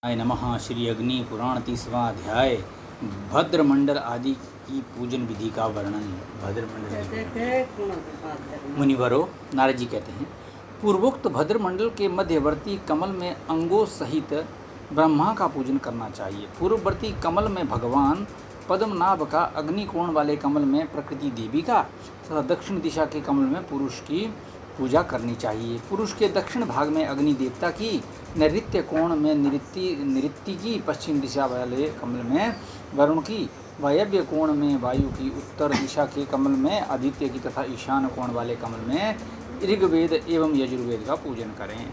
आय नमः। श्री अग्नि पुराण 30वां अध्याय भद्रमंडल आदि की पूजन विधि का वर्णन। भद्रमंडल मुनिवरों, नारद जी कहते हैं, पूर्वोक्त भद्रमंडल के मध्यवर्ती कमल में अंगों सहित ब्रह्मा का पूजन करना चाहिए। पूर्ववर्ती कमल में भगवान, पद्मनाभ का अग्निकोण वाले कमल में प्रकृति देवी का तथा दक्षिण दिशा के कमल में पुरुष की पूजा करनी चाहिए। पुरुष के दक्षिण भाग में अग्नि देवता की, नैऋत्य कोण में निऋत्ति की, पश्चिम दिशा वाले कमल में वरुण की, वायव्य कोण में वायु की, उत्तर दिशा के कमल में आदित्य की तथा ईशान कोण वाले कमल में ऋग्वेद एवं यजुर्वेद का पूजन करें।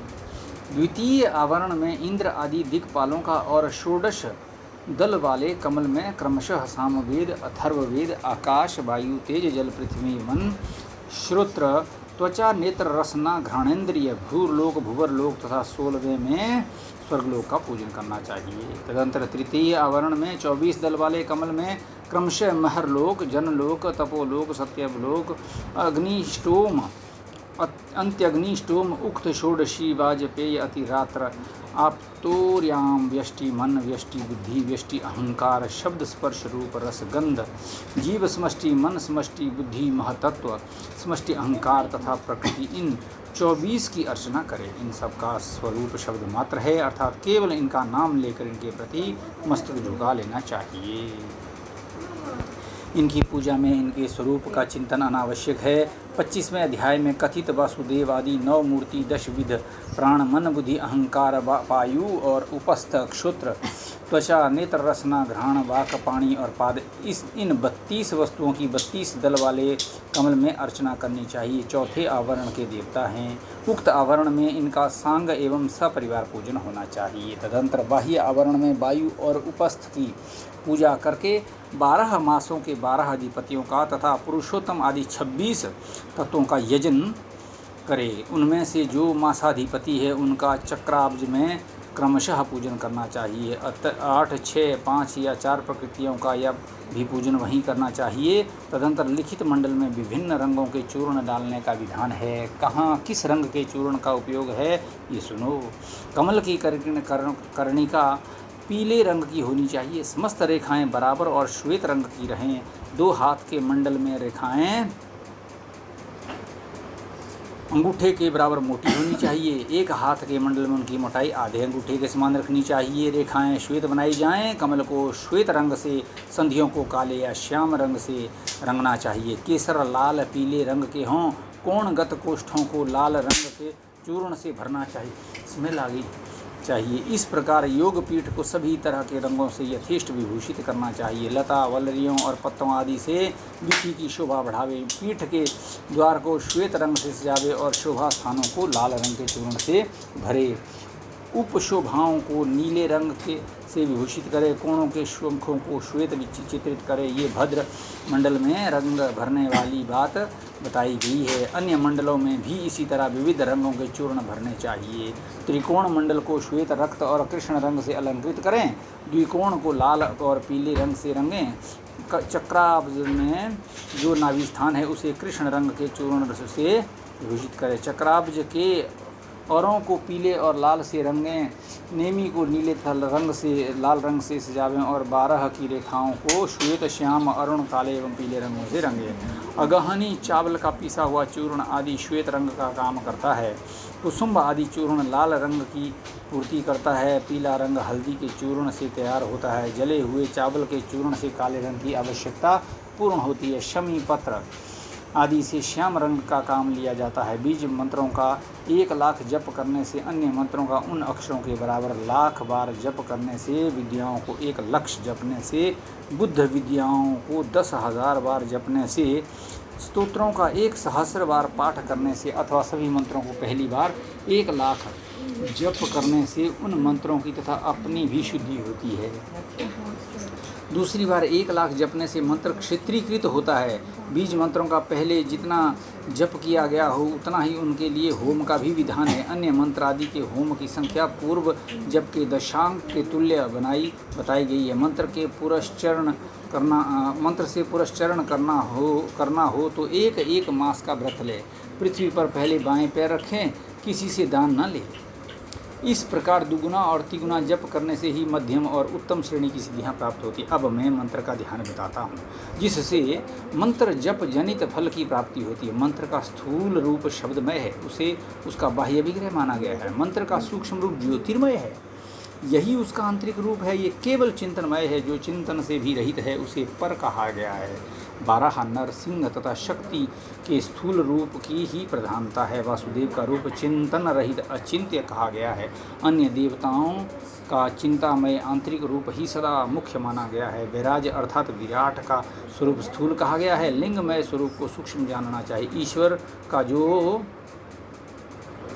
द्वितीय आवरण में इंद्र आदि दिक्पालों का और षोडश दल वाले कमल में क्रमशः सामवेद, अथर्ववेद, आकाश, वायु, तेज, जल, पृथ्वी, मन, श्रोत्र, त्वचा, नेत्र, रसना, घ्राणेन्द्रिय, भूरलोक, भुवरलोक तथा 16वें में स्वर्गलोक का पूजन करना चाहिए। तदंतर तृतीय आवरण में 24 दल वाले कमल में क्रमशः महरलोक, जनलोक, तपोलोक, सत्यवलोक, अग्निष्टोम, अंत्यग्निष्टोम, उक्त षोडशी, वाजपेय, अतिरात्र, आप्तोर्याम, व्यष्टि, मन, व्यष्टि, बुद्धि, व्यष्टि, अहंकार, शब्द, स्पर्श, रूप, रस, गंध, जीव, समष्टि, मन, समष्टि, बुद्धि, महतत्व, समष्टि, अहंकार तथा प्रकृति, इन 24 की अर्चना करें। इन सब का स्वरूप शब्द मात्र है, अर्थात केवल इनका नाम लेकर इनके प्रति मस्तक झुका लेना चाहिए। इनकी पूजा में इनके स्वरूप का चिंतन अनावश्यक है। 25वें अध्याय में कथित वासुदेव आदि 9 मूर्ति, 10 विध प्राण, मन, बुद्धि, अहंकार, वायु और उपस्थ, क्षुत्र, त्वचा, नेत्र, रसना, घ्राण, वाक, पाणी और पाद, इन 32 वस्तुओं की 32 दल वाले कमल में अर्चना करनी चाहिए। चौथे आवरण के देवता हैं। उक्त आवरण में इनका सांग एवं सपरिवार पूजन होना चाहिए। तदंतर बाह्य आवरण में वायु और उपस्थ की पूजा करके 12 मासों के 12 अधिपतियों का तथा पुरुषोत्तम आदि 26 तत्वों का यजन करे। उनमें से जो मासाधिपति है उनका चक्राब्ज में क्रमशः पूजन करना चाहिए। 8, 6, 5 या 4 प्रकृतियों का यह भी पूजन वहीं करना चाहिए। तदंतर लिखित मंडल में विभिन्न रंगों के चूर्ण डालने का विधान है। कहाँ किस रंग के चूर्ण का उपयोग है ये सुनो। कमल की कर्णिका पीले रंग की होनी चाहिए। समस्त रेखाएं बराबर और श्वेत रंग की रहें। 2 हाथ के मंडल में रेखाएं अंगूठे के बराबर मोटी होनी चाहिए। 1 हाथ के मंडल में उनकी मोटाई आधे अंगूठे के समान रखनी चाहिए। रेखाएं श्वेत बनाई जाएं। कमल को श्वेत रंग से, संधियों को काले या श्याम रंग से रंगना चाहिए। केसर लाल पीले रंग के हों। कोणगत कोष्ठों को लाल रंग के चूर्ण से भरना चाहिए। स्मेल आ गई चाहिए। इस प्रकार योग पीठ को सभी तरह के रंगों से यथेष्ट विभूषित करना चाहिए। लता, वल्लरियों और पत्तों आदि से विधि की शोभा बढ़ावे। पीठ के द्वार को श्वेत रंग से सजावे और शोभा स्थानों को लाल रंग के चूर्ण से भरे। उपशोभाओं को नीले रंग से विभूषित करे। कोणों के शंखों को श्वेत चित्रित करे। ये भद्र मंडल में रंग भरने वाली बात बताई गई है। अन्य मंडलों में भी इसी तरह विविध रंगों के चूर्ण भरने चाहिए। त्रिकोण मंडल को श्वेत, रक्त और कृष्ण रंग से अलंकृत करें। द्विकोण को लाल और पीले रंग से रंगें। चक्राब्ज में जो नाभि स्थान है उसे कृष्ण रंग के चूर्ण से विभूषित करें। चक्राब्ज के औरों को पीले और लाल से रंगें। नेमी को नीले लाल रंग से सजावें और 12 की रेखाओं को श्वेत, श्याम, अरुण, काले एवं पीले रंगों से रंगें। अगहनी चावल का पिसा हुआ चूर्ण आदि श्वेत रंग का काम करता है। कुसुम्ब आदि चूर्ण लाल रंग की पूर्ति करता है। पीला रंग हल्दी के चूर्ण से तैयार होता है। जले हुए चावल के चूर्ण से काले रंग की आवश्यकता पूर्ण होती है। शमी पत्र आदि से श्याम रंग का काम लिया जाता है। बीज मंत्रों का 1 लाख जप करने से, अन्य मंत्रों का उन अक्षरों के बराबर लाख बार जप करने से, विद्याओं को 1 लक्ष जपने से, बुद्ध विद्याओं को 10,000 बार जपने से, स्तोत्रों का 1 सहस्र बार पाठ करने से अथवा सभी मंत्रों को पहली बार 1 लाख जप करने से उन मंत्रों की तथा अपनी भी शुद्धि होती है। दूसरी बार 1 लाख जपने से मंत्र क्षेत्रीकृत होता है। बीज मंत्रों का पहले जितना जप किया गया हो उतना ही उनके लिए होम का भी विधान है। अन्य मंत्र आदि के होम की संख्या पूर्व जप के दशांक के तुल्य बताई गई है। मंत्र से पुरस्चरण करना हो तो 1 मास का व्रत ले। पृथ्वी पर पहले बाएं पैर रखें। किसी से दान न ले। इस प्रकार दुगुना और तिगुना जप करने से ही मध्यम और उत्तम श्रेणी की सिद्धियां प्राप्त होती। अब मैं मंत्र का ध्यान बताता हूँ, जिससे मंत्र जप जनित फल की प्राप्ति होती है। मंत्र का स्थूल रूप शब्दमय है, उसे उसका बाह्य विग्रह माना गया है। मंत्र का सूक्ष्म रूप ज्योतिर्मय है, यही उसका आंतरिक रूप है। ये केवल चिंतनमय है, जो चिंतन से भी रहित है उसे पर कहा गया है। बारह नर सिंह तथा शक्ति के स्थूल रूप की ही प्रधानता है। वासुदेव का रूप चिंतन रहित अचिंत्य कहा गया है। अन्य देवताओं का चिंतामय आंतरिक रूप ही सदा मुख्य माना गया है। वैराज अर्थात विराट का स्वरूप स्थूल कहा गया है। लिंगमय स्वरूप को सूक्ष्म जानना चाहिए। ईश्वर का जो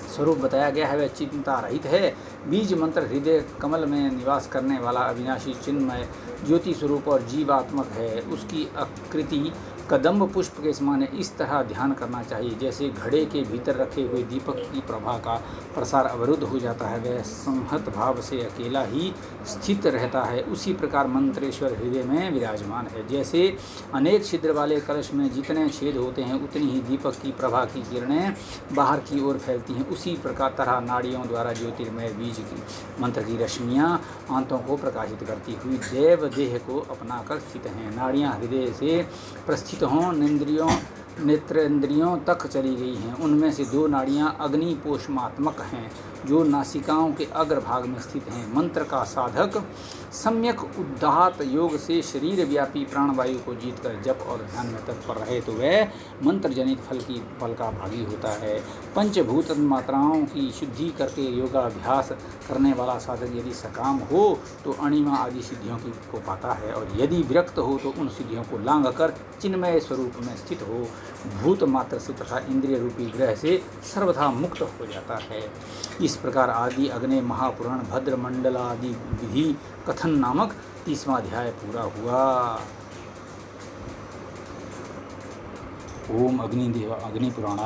स्वरूप बताया गया है वह चिंता रहित है। बीज मंत्र हृदय कमल में निवास करने वाला अविनाशी चिन्मय ज्योति स्वरूप और जीवात्मक है। उसकी आकृति कदम्ब पुष्प के समान है। इस तरह ध्यान करना चाहिए जैसे घड़े के भीतर रखे हुए दीपक की प्रभा का प्रसार अवरुद्ध हो जाता है, वह संहत भाव से अकेला ही स्थित रहता है। उसी प्रकार मंत्रेश्वर हृदय में विराजमान है। जैसे अनेक छिद्र वाले कलश में जितने छेद होते हैं उतनी ही दीपक की प्रभा की किरणें बाहर की ओर फैलती हैं। उसी प्रकार तरह नाड़ियों द्वारा ज्योतिर्मय बीज की मंत्र की रश्मियाँ आंतों को प्रकाशित करती हुई देव देह को अपनाकर स्थित हैं। नाड़ियाँ हृदय से प्रस्थित हों नेत्रेंद्रियों तक चली गई हैं। उनमें से दो नाड़ियाँ अग्निपोषमात्मक हैं जो नासिकाओं के अग्रभाग में स्थित हैं। मंत्र का साधक सम्यक उद्धात योग से शरीर व्यापी प्राणवायु को जीतकर जप और ध्यान में तत्पर रहे तो वह मंत्र जनित फल का भागी होता है। पंचभूत मात्राओं की शुद्धि करके योगाभ्यास करने वाला साधक यदि सकाम हो तो अणिमा आदि सिद्धियों को पाता है, और यदि विरक्त हो तो उन सिद्धियों को लांघ कर चिन्मय स्वरूप में स्थित हो भूत मात्र से तथा इंद्रिय रूपी ग्रह से सर्वथा मुक्त हो जाता है। इस प्रकार आदि अग्नि महापुराण भद्र मंडल आदि विधि कथन नामक 30वां अध्याय पूरा हुआ। ओम अग्निदेवा अग्नि पुराण।